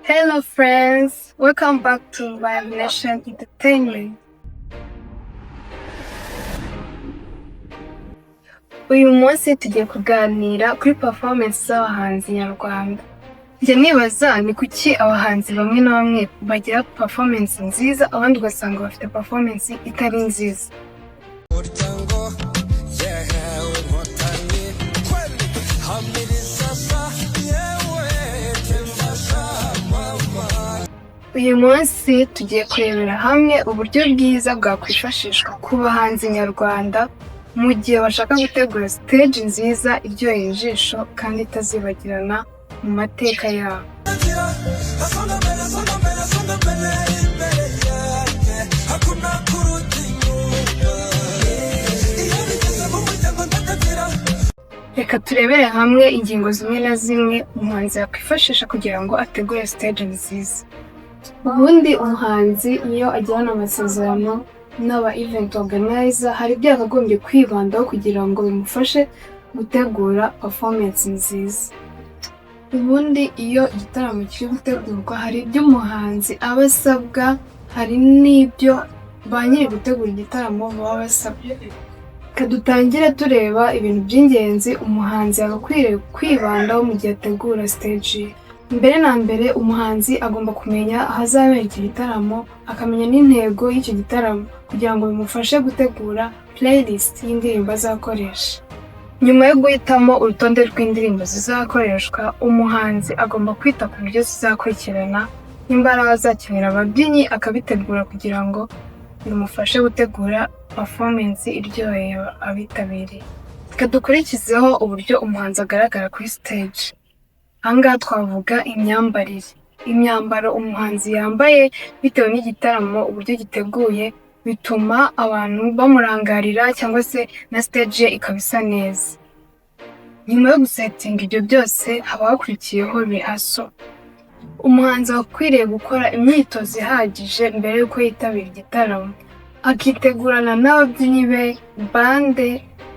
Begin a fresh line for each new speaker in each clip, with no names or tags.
Hello friends, welcome back to Live Nation Entertainment. Uyu munsi tugiye kuganira kuri performance z'abahanzi nyarwanda. Njye nibaza ni kuki abahanzi bamwe na bamwe bagira performance nziza abandi ugasanga bafite performance itari nziza. Uyu munsi tugiye kurebera hamwe uburyo bwiza bwakwifashishwa ku bahanzi nyarwanda mu gihe bashaka gutegura stage nziza iryoheye ijisho kandi itazibagirana mu mateka yabo. Reka turebere hamwe ingingo zimwe na zimwe umuhanzi yakwifashisha kugira ngo ategure stage nziza. Ubundi umuhanzi iyo agirana amasezerano n'aba event organizer hari ibyo yakagombye kwibandaho kugira ngo bimufashe gutegura performance nziza. Ubundi iyo igitaramo kiri gutegurwa hari ibyo umuhanzi aba asabwa, hari n'ibyo ba nyiri gutegura igitaramo baba basabwa. Kadutangire tureba ibintu by'ingenzi umuhanzi agakwiriye kwibandaho mu gihe ategura stage. Mbere na mbere umuhanzi agomba kumenya ahazabera icyo gitaramo, akamenya n'intego y'icyo gitaramo kugira ngo bimufashe gutegura playlist y'indirimbo azakoresha. Nyuma yo guhitamo urutonde rw'indirimbo zizakoreshwa, umuhanzi agomba kwita ku buryo zizakurikirana, n'imbaraga azakenera ababyinnyi akabitegura kugira ngo bimufashe gutegura performance iryoheye abitabiriye. Reka dukurikizeho uburyo umuhanzi agaragara kuri stage. Ahangaha twavuga imyambarire. Imyambaro umuhanzi yambaye bitewe n'igitaramo uburyo giteguye bituma abantu bamurangarira cyangwa se na stage ye ikabisa neza. Nyuma yo gusetinga ibyo byose haba hakurikiyeho rehearsal. Umuhanzi akwiriye gukora imyitozo ihagije mbere y'uko yitabira igitaramo, akitegurana n'ababyinnyi be, bande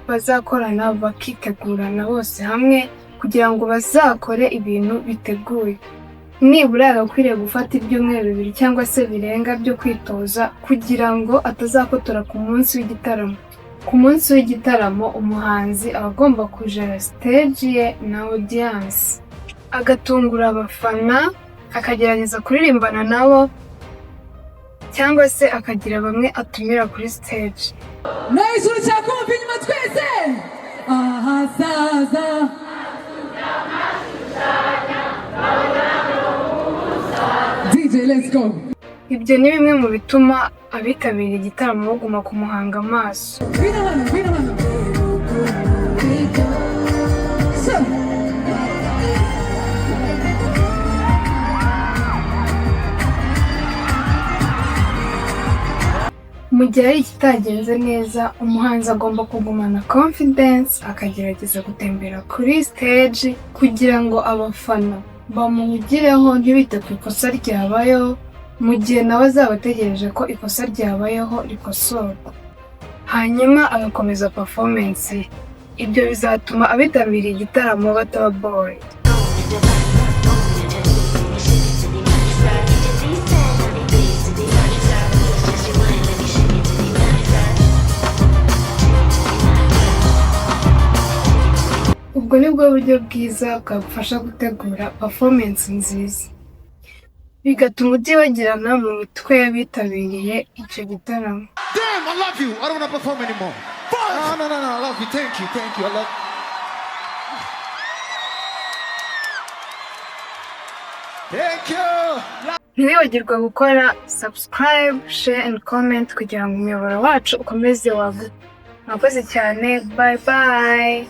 bazakorana bakitegurana bose hamwe kugira ngo bazakore ibintu biteguye. Nibura yagakwiriye gufata ibyumweru 2 cyangwa se birenga byo kwitoza kugira ngo atazakotora ku munsi w'igitaramo. Ku munsi w'igitaramo umuhanzi aba agomba kujera stage ye na audience, agatungura abafana, akagerageza kuririmbana nabo cyangwa se akagira bamwe atumira kuri stage.
Nayishuru cyakumva inyuma twese ahazaza DJ, let's go.
Ibyo ni bimwe mu bituma abitabiriye igitaramo baguma kumuhanga amaso. Mu gihe ari ikitagenze neza, umuhanzi agomba kugumana confidence, akagerageza gutembera kuri stage kugira ngo abafana bamugireho ntibite ku ikosa ryabayeho, mu gihe nawe azaba ategereje ko ikosa ryabayeho rikosorwa. Hanyuma agakomeza performance. Ibyo bizatuma abitabiriye igitaramo bataba bored. Ubwo nibwo buryo bwiza bwagufasha gutegura performance nziza, bigatuma utibagirana mu mitwe y'abitabiriye icyo gitaramo.
Damn, I love you. I don't want to perform anymore. No, I love you. Thank you. I love you. Thank you.
Ntiwibagirwe gukora subscribe, share and comment kugira ngo umuyoboro wacu ukomeze waguke. Mwakoze cyane. Bye bye.